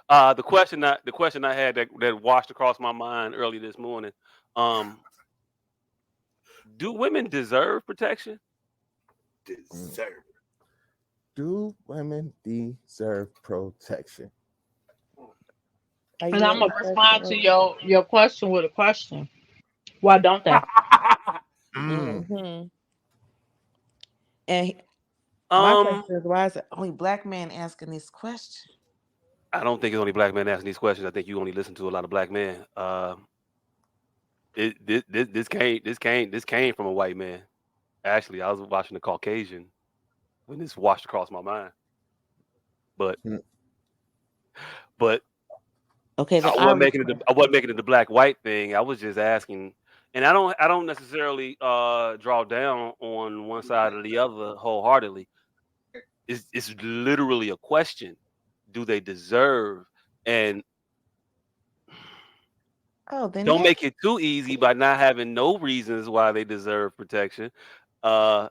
The question I had that washed across my mind early this morning. Um, do women deserve protection? Mm. Deserve. Do women deserve protection? Are And you I'm able gonna to answer respond to your question with a question. Why don't they? Mm. Mm-hmm. And my Um, question is, why is it only black men asking this question? I don't think it's only black men asking these questions. I think you only listen to a lot of black men. This came from a white man. Actually, I was watching the Caucasian when this washed across my mind. But Mm. but Okay, I the wasn't Irish making it. I question. wasn't making it the black white thing. I was just asking, and I don't necessarily draw down on one side or the other wholeheartedly. It's literally a question. Do they deserve? And Oh, then don't make yes. it too easy by not having no reasons why they deserve protection. Uh,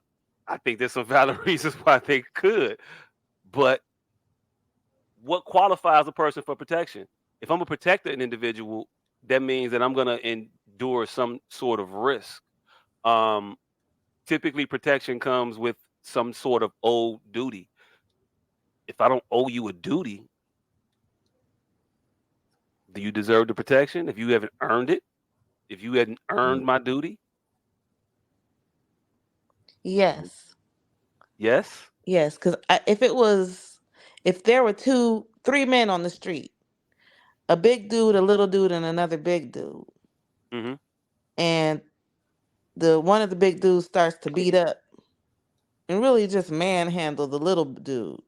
I think there's some valid reasons why they could, but what qualifies a person for protection? If I'm gonna protect an individual, that means that I'm gonna endure some sort of risk. Um, Typically, protection comes with some sort of owed duty. If I don't owe you a duty, do you deserve the protection? If you haven't earned it, if you hadn't Mm. earned my duty, Yes. yes. Yes. Because if there were three men on the street, a big dude, a little dude, and another big dude, Hmm. and the one of the big dudes starts to beat up and really just manhandle the little dude.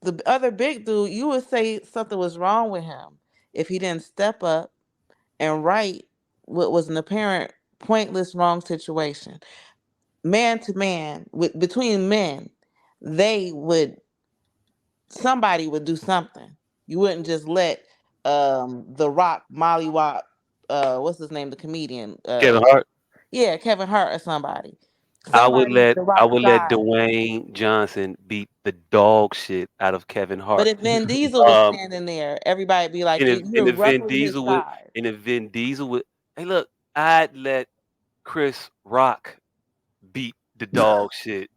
The other big dude, you would say something was wrong with him if he didn't step up and right what was an apparent pointless wrong situation. Man to man, between men, they would somebody would do something. You wouldn't just let the Rock Molly Wop, what's his name, the comedian, Kevin Hart. yeah, Kevin Hart or somebody. I would Somebody let the I Rock would let side. Dwayne Johnson beat the dog shit out of Kevin But Hart. if Vin Diesel was Um, standing there, everybody'd be like, and if you're and if Vin ruffling his Diesel would side. and if Vin Diesel would, hey, look, I'd let Chris Rock beat the dog shit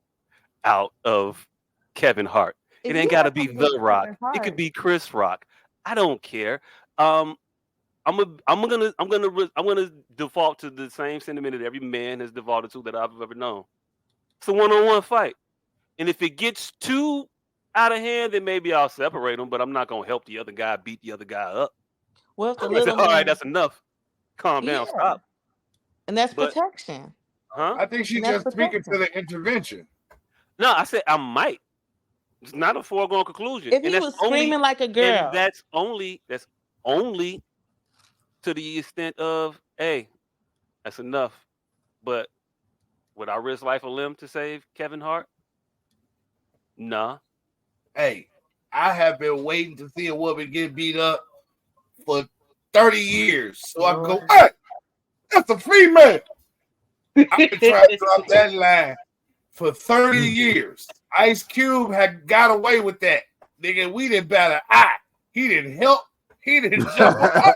out of Kevin Hart. It If ain't you got to had be something The against Rock. Kevin It could Hart, be Chris Rock. I don't care. Um, I'm gonna default to the same sentiment that every man has defaulted to that I've ever known. It's a one-on-one fight, and if it gets too out of hand, then maybe I'll separate them. But I'm not gonna help the other guy beat the other guy up. what if the I'm gonna say, little all right, man? that's enough. Calm down, Yeah, stop. and that's But protection. huh? I think she's And that's just speaking to protection. the intervention. No, I said I might. It's not a foregone conclusion, If he was screaming like a and girl, that's only to the extent of, hey, that's enough. But would I risk life or limb to save Kevin Hart? Nah. Hey, I have been waiting to see a woman get beat up for 30 years. So I can go, Lord, hey, that's a female. I've been trying to drop that line for 30 years. Ice Cube had got away with that. Nigga, we didn't bat an eye. He didn't help. He didn't jump up.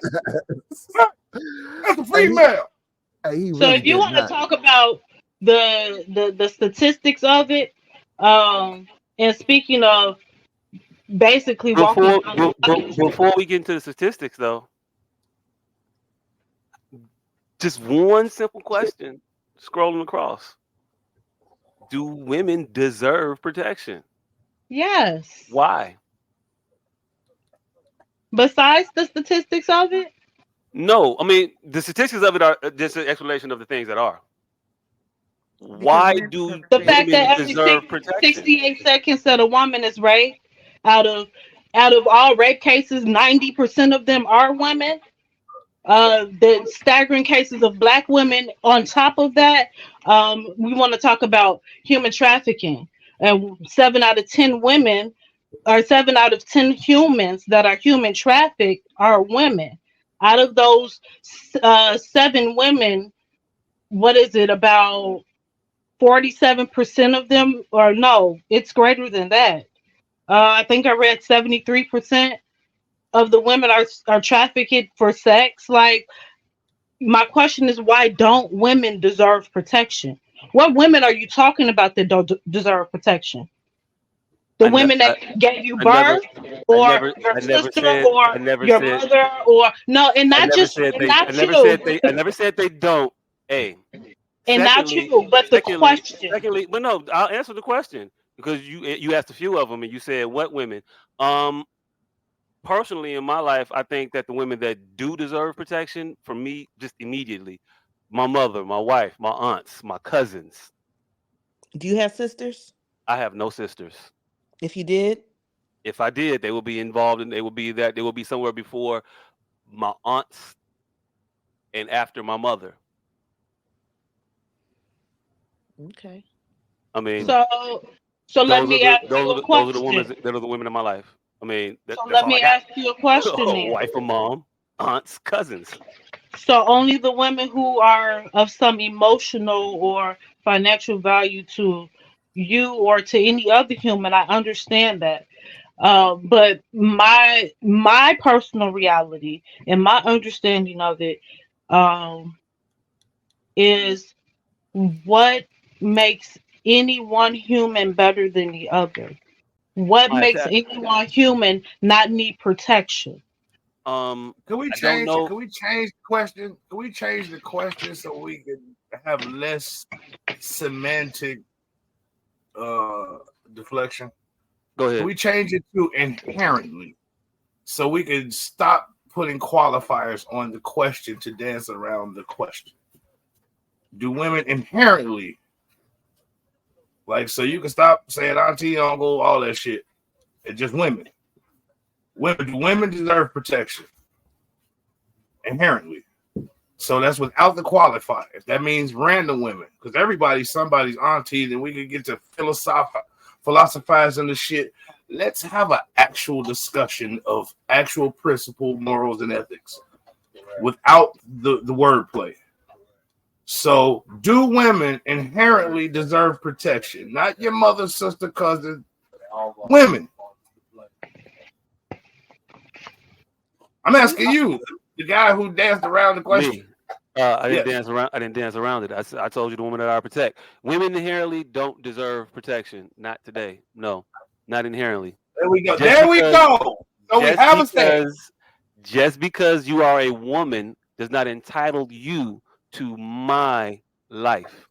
That's a Hey, female. he So really if you did want to not. talk about the statistics of it, and speaking of basically walking Before down the be- be- line, before we get into the statistics, though, just one simple question: scrolling across, do women deserve protection? yes. Why? Besides the statistics of it, No, I mean the statistics of it are just an explanation of the things that are. because Why men do the perpetrate fact women that abuse. every deserve protection? 68 seconds that a woman is raped, out of out of all rape cases, 90% of them are women. The staggering cases of black women. On top of that, we want to talk about human trafficking, and 7 out of 10 women, or 7 out of 10 humans that are human trafficked are women. Out of those 7 women, what is it, about 47% of them, or no, it's greater than that. I think I read 73% of the women are trafficked for sex. Like, my question is, why don't women deserve protection? What women are you talking about that don't deserve protection? The I never, women that gave you I never, birth, or your I never sister, said, or your mother, or no, and not just, and I not never you, said they, I never said they don't. Hey, and not secondly, you, but the question. but no, I'll answer the question because you asked a few of them and you said what women. Um, Personally, in my life, I think that the women that do deserve protection, for me, just immediately, my mother, my wife, my aunts, my cousins. Do you have sisters? I have no sisters. If you did, If I did, they would be involved, and they will be somewhere before my aunts and after my mother. okay. I mean, So, so let those are me the ask you a women question. that are the women in my life. I mean, So that's let all I me got. ask you a question then. Wife or mom, aunts, cousins. So only the women who are of some emotional or financial value to you or to any other human, I understand that. But my personal reality and my understanding of it, um, is what makes any one human better than the other. What My makes attack. any one human not need protection? Can we I don't change? know. Can we change the question? Can we change the question so we can have less semantic uh deflection? Go Can ahead. we change it to inherently so we can stop putting qualifiers on the question to dance around the question? Do women inherently, like, so you can stop saying auntie, uncle, all that shit? It's just women. Women deserve protection inherently. So that's without the qualifiers. That means random women, because everybody's somebody's auntie. Then we could get to philosophizing the shit. Let's have an actual discussion of actual principle, morals, and ethics without the wordplay. So, do women inherently deserve protection? Not your mother, sister, cousin. Women. I'm asking you, the guy who danced around the question. Me. I didn't Yes. dance around. I didn't dance around it. I told you the woman that I protect. Women inherently don't deserve protection. Not today. No, not inherently. There we go. Just There we because, go. So we just have a stance. because, just because you are a woman does not entitle you to my life,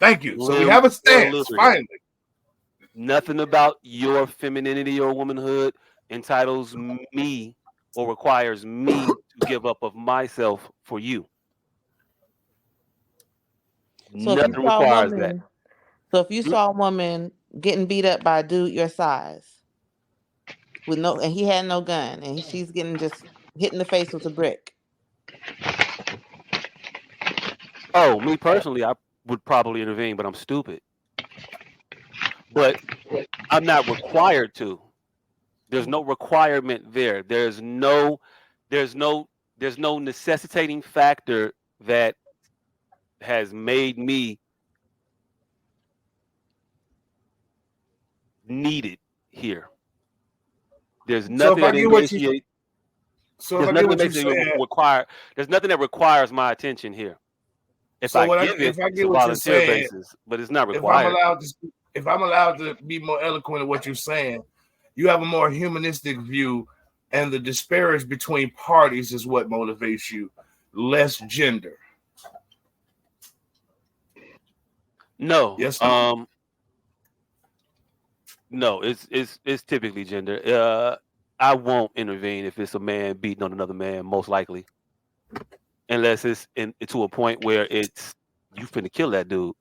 Thank you. So we limb, have a or stance. liberty. Finally. Nothing about your femininity or womanhood entitles me or requires me to give up of myself for you. So if you Nothing saw a requires that. woman, so if you Hmm? saw a woman getting beat up by a dude your size with no, and he had no gun, and she's getting just hit in the face with a brick, Oh, me personally, I would probably intervene, but I'm stupid. But I'm not required to. There's no requirement there. There's no, there's no necessitating factor that has made me needed here. There's So if nothing I that get what you initiate. so if There's I get nothing that what you makes it said, require. There's nothing that requires my attention here. If so I what I give it, if I it's get a what you're volunteer saying, basis, but it's not if I'm required. allowed to if I'm allowed to be more eloquent in what you're saying, you have a more humanistic view, and the disparage between parties is what motivates you, less gender. No, Yes or no? no, it's typically gender. I won't intervene if it's a man beating on another man, most likely, unless to a point where it's you finna kill that dude.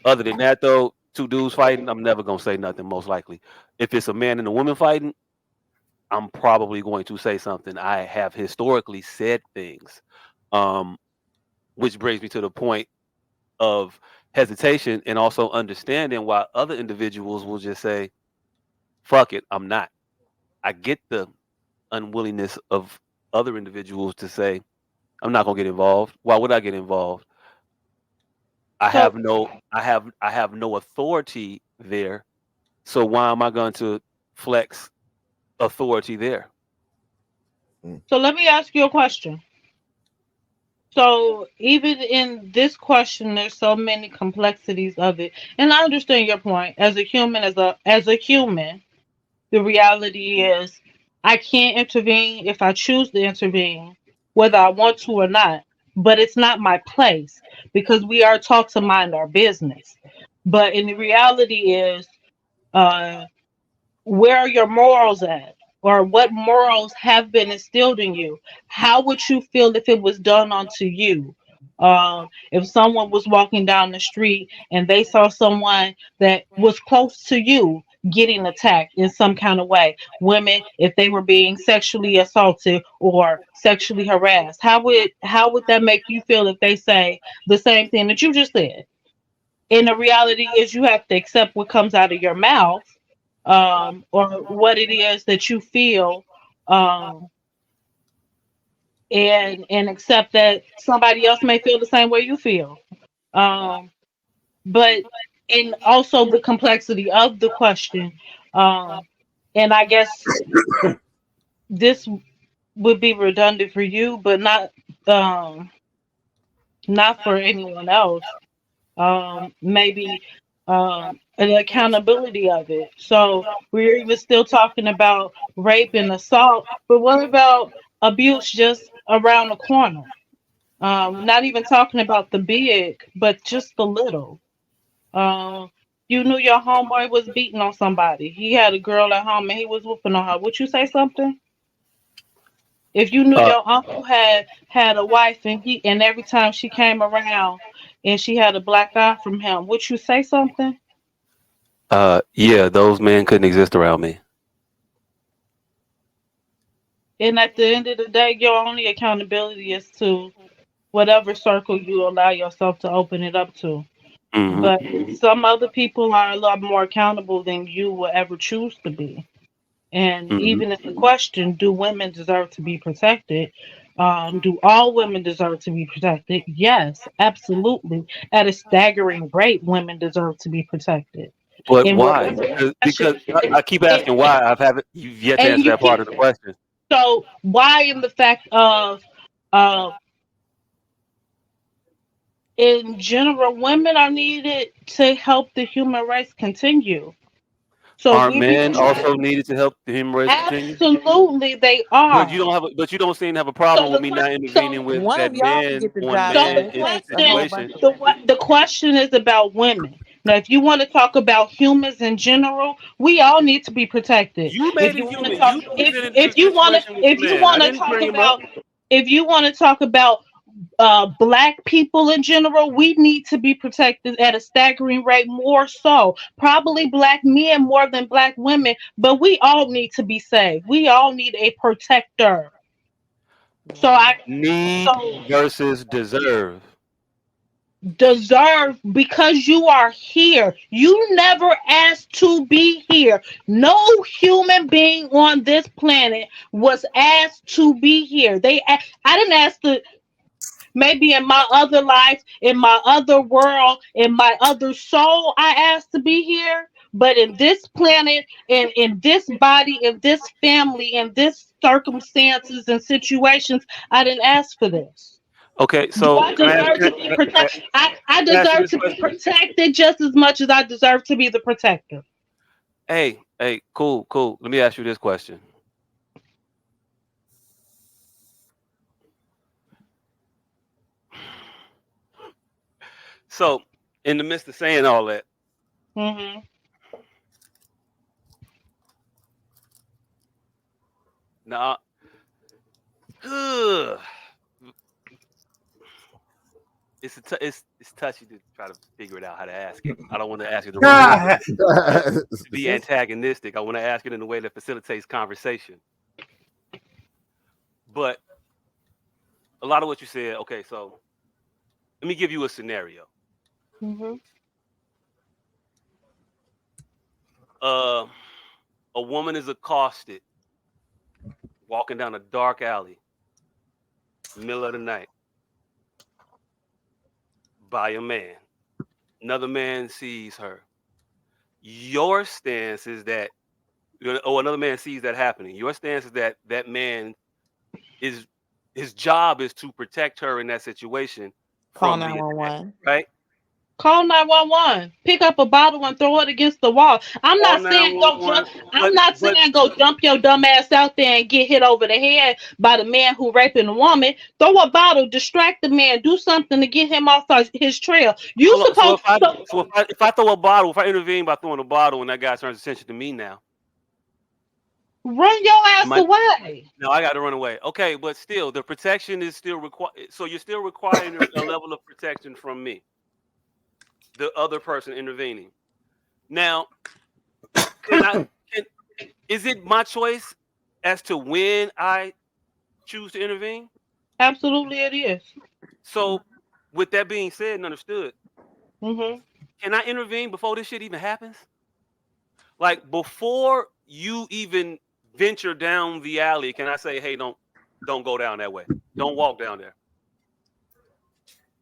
Other than that, though, two dudes fighting, I'm never gonna say nothing. Most likely, if it's a man and a woman fighting, I'm probably going to say something. I have historically said things, um, which brings me to the point of hesitation and also understanding why other individuals will just say, "Fuck it, I'm not." I get the unwillingness of other individuals to say, "I'm not gonna get involved." Why would I get involved? So I have no authority there So why am I going to flex authority there? So let me ask you a question. So even in this question, there's so many complexities of it, and I understand your point. As a human, as a human, the reality is I can't intervene if I choose to intervene, whether I want to or not. But it's not my place because we are taught to mind our business. But in the reality is, uh, where are your morals at? Or what morals have been instilled in you? How would you feel if it was done onto you? If someone was walking down the street and they saw someone that was close to you getting attacked in some kind of way, women, if they were being sexually assaulted or sexually harassed, how would that make you feel if they say the same thing that you just said? And the reality is you have to accept what comes out of your mouth, or what it is that you feel, um, and accept that somebody else may feel the same way you feel. Um, but and also the complexity of the question, um, and I guess this would be redundant for you, but um, not for anyone else. Maybe an accountability of it. So we're even still talking about rape and assault, but what about abuse just around the corner? Not even talking about the big, but just the little. Um, you knew your homeboy was beating on somebody. He had a girl at home and he was whooping on her. Would you say something? If you knew Uh, your uncle had a wife and every time she came around and she had a black eye from him, would you say something? yeah, those men couldn't exist around me. And at the end of the day, your only accountability is to whatever circle you allow yourself to open it up to. Hmm. But some other people are a lot more accountable than you will ever choose to be. And Hmm. even if the question, do women deserve to be protected? Do all women deserve to be protected? Yes, absolutely. At a staggering rate, women deserve to be protected. But In why? whatever Because fashion. I keep asking why. You've yet to And answer you that part of keep the question. so why in the fact of uh, in general, women are needed to help the human race continue. So Aren't we're being men also trained. needed to help the human race continue? Absolutely, they But you are. don't have. But you don't seem to have a So problem with the me question, not so intervening with One that of y'all can man get the on job so done. the man It in takes a whole question, situation. bunch of women. the question is about women. Now, if you want to talk about humans in general, we all need to be protected. You If made you it want to human. talk, You presented the if you want to situation with the if you man. I want to didn't talk bring him up. about if you want to talk about black people in general, we need to be protected at a staggering rate, more so. Probably black men more than black women, but we all need to be saved. We all need a protector. So Mhm. I Need so versus deserve. deserve because you are here. You never asked to be here. No human being on this planet was asked to be here. I didn't ask to. Maybe in my other life, in my other world, in my other soul, I asked to be here. But in this planet, in this body, in this family, in this circumstances and situations, I didn't ask for this. Okay, Do so I deserve to be protected? I can I ask you deserve this to be question? protected just as much as I deserve to be the protector. Hey, cool, cool. Let me ask you this question. So, in the midst of saying all that, Hmm. now, it's touchy to try to figure it out how to ask it. I don't want to ask it the wrong way God, to be antagonistic. I want to ask it in a way that facilitates conversation. But a lot of what you said, okay, so let me give you a scenario. Hmm. Uh, a woman is accosted walking down a dark alley, middle of the night, by a man. Another man sees her. your stance is that, or another man sees that happening. Your stance is that that man is his job is to protect her in that situation Call from the attack, 911. right? Call 911. Pick up a bottle and throw it against the wall. I'm All not saying go 911, jump. I'm but not but saying go jump your dumb ass out there and get hit over the head by the man who raping the woman. Throw a bottle, distract the man, do something to get him off his trail. You hold on. So supposed to if I throw a bottle, if I intervene by throwing a bottle, and that guy turns attention to me now, run your am ass I? away. No, I got to run away. Okay, but still, the protection is still required. So you're still requiring a level of protection from me, the other person intervening. Now, can I? Can, is it my choice as to when I choose to intervene? Absolutely, it is. So, with that being said and understood, Mm-hmm. can I intervene before this shit even happens? Like before you even venture down the alley, can I say, "Hey, don't go down that way. Don't walk down there."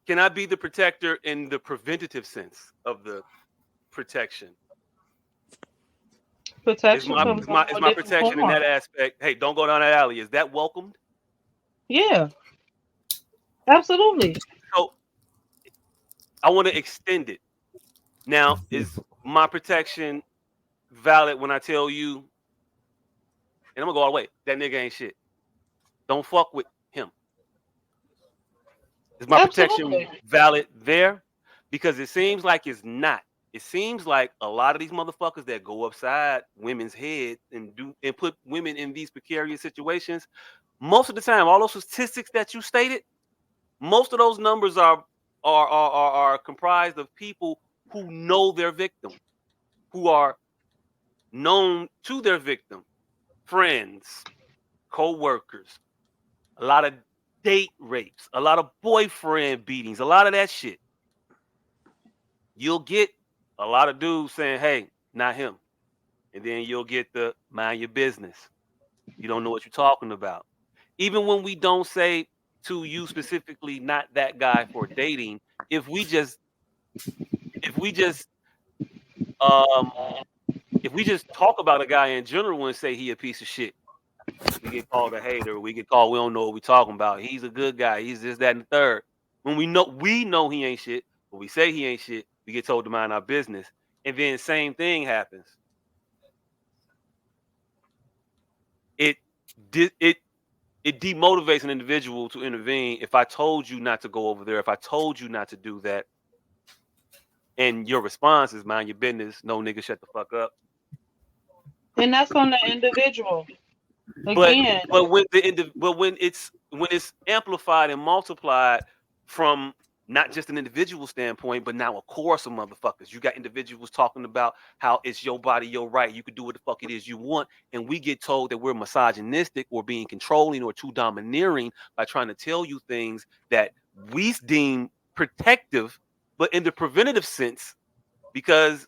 Can I be the protector in the preventative sense of the protection? Is Protection my comes is in my is all my different protection in forms. that aspect? Hey, don't go down that alley. Is that welcomed? Yeah, absolutely. So I want to extend it. Now, is my protection valid when I tell you, and I'm gonna go all the way, that nigga ain't shit. Don't fuck with him. Is my protection Absolutely. valid there? Because it seems like it's not. It seems like a lot of these motherfuckers that go upside women's heads and put women in these precarious situations, most of the time, all those statistics that you stated, most of those numbers are comprised of people who know their victim, who are known to their victim, friends, co-workers, a lot of date rapes, a lot of boyfriend beatings, a lot of that shit. You'll get a lot of dudes saying, "Hey, not him," and then you'll get the "mind your business. You don't know what you're talking about." Even when we don't say to you specifically, not that guy for dating, if we just if we just um if we just talk about a guy in general and say he a piece of shit, we get called a hater. We get called we don't know what we talking about. He's a good guy. He's this, that, and the third. When we know he ain't shit, but we say he ain't shit, we get told to mind our business. And then same thing happens. It it it demotivates an individual to intervene. If I told you not to go over there, if I told you not to do that, and your response is mind your business, no nigga, shut the fuck up. And that's on the individual. But Again, when it's amplified and multiplied from not just an individual standpoint, but now a chorus of motherfuckers. You got individuals talking about how it's your body, your right. You can do what the fuck it is you want, and we get told that we're misogynistic or being controlling or too domineering by trying to tell you things that we deem protective, but in the preventative sense, because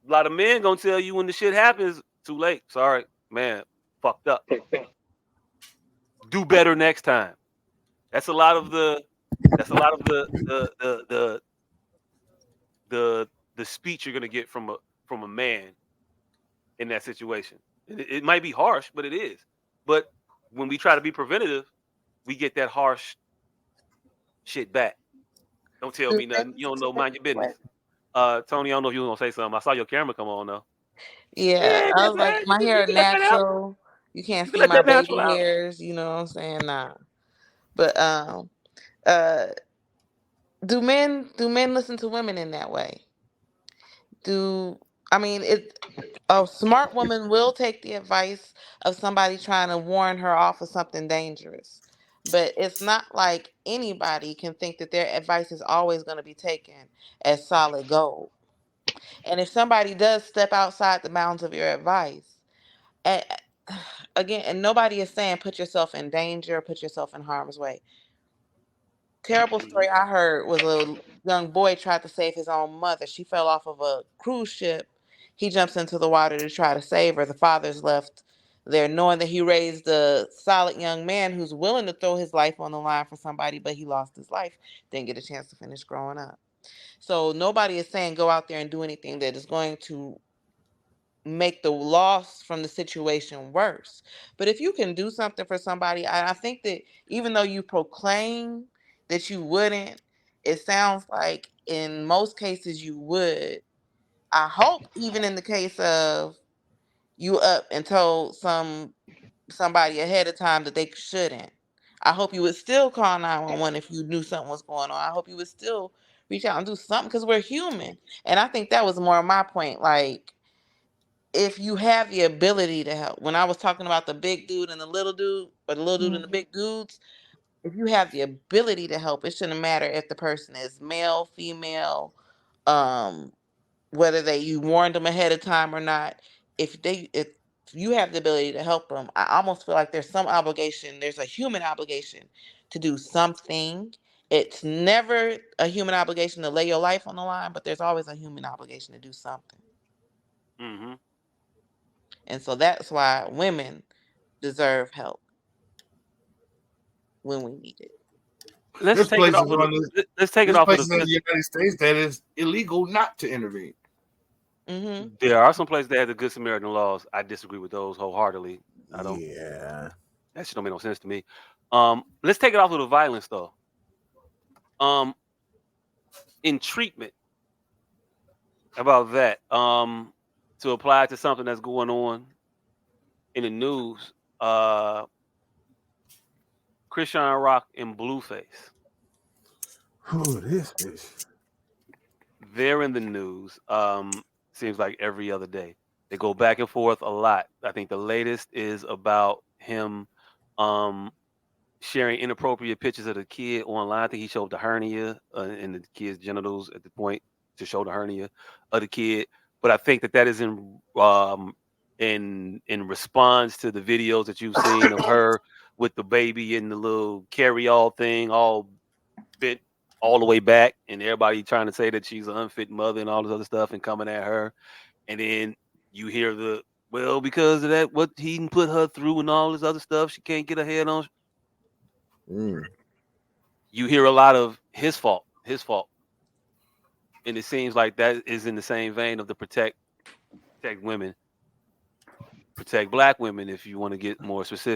a lot of men gonna tell you when the shit happens, too late. Sorry, man, fucked up. Do better next time. That's a lot of the that's a lot of the speech you're gonna get from a man in that situation. It might be harsh, but it is. But when we try to be preventative, we get that harsh shit back. Don't tell Do me men nothing. You don't listen to know, mind your women? business. Tony, I don't know if you were gonna say something. I saw your camera come on though. Yeah, Yeah, I was like, man, my you hair can let that out. natural. You can't You can see let my that natural baby out. hairs. You know what I'm saying? Nah. But uh, do men listen to women in that way? Do I mean it? A smart woman will take the advice of somebody trying to warn her off of something dangerous. But it's not like anybody can think that their advice is always going to be taken as solid gold. And if somebody does step outside the bounds of your advice, and again, and nobody is saying put yourself in danger, put yourself in harm's way. Terrible Mhm. story I heard was a young boy tried to save his own mother. She fell off of a cruise ship. He jumps into the water to try to save her. The father's left there knowing that he raised a solid young man who's willing to throw his life on the line for somebody, but he lost his life. Didn't get a chance to finish growing up. So nobody is saying go out there and do anything that is going to make the loss from the situation worse. But if you can do something for somebody, I think that even though you proclaim that you wouldn't, it sounds like in most cases you would. I hope even in the case of you up and told somebody ahead of time that they shouldn't. I hope you would still call 911 if you knew something was going on. I hope you would still reach out and do something because we're human. And I think that was more of my point. Like, if you have the ability to help, when I was talking about the big dude and the little dude, or the little dude and the big dudes, if you have the ability to help, it shouldn't matter if the person is male, female, um, whether you warned them ahead of time or not. If you have the ability to help them, I almost feel like there's some obligation. There's a human obligation to do something. It's never a human obligation to lay your life on the line, but there's always a human obligation to do something. Mm-hmm. And so that's why women deserve help when we need it. Let's There's take it places off of on this. let's take it There's off of the places in the United States that is illegal not to intervene. Mm-hmm. There are some places that have the Good Samaritan laws. I disagree with those wholeheartedly. I don't. Yeah. That shit don't make no sense to me. Let's take it off of the violence though. Um, in treatment about that. To apply to something that's going on in the news. Christian Rock and Blueface. Who this bitch? They're in the news. Seems like every other day. They go back and forth a lot. I think the latest is about him um sharing inappropriate pictures of the kid online. I think he showed the hernia in the kid's genitals at the point to show the hernia of the kid. But I think that is in response to the videos that you've seen of her with the baby in the little carry-all thing, all bent all the way back, and everybody trying to say that she's an unfit mother and all this other stuff, and coming at her. And then you hear well, because of that, what he put her through and all this other stuff, she can't get her head on. Mm. You hear a lot of his fault, and it seems like that is in the same vein of the protect women, protect black women. If you want to get more specific.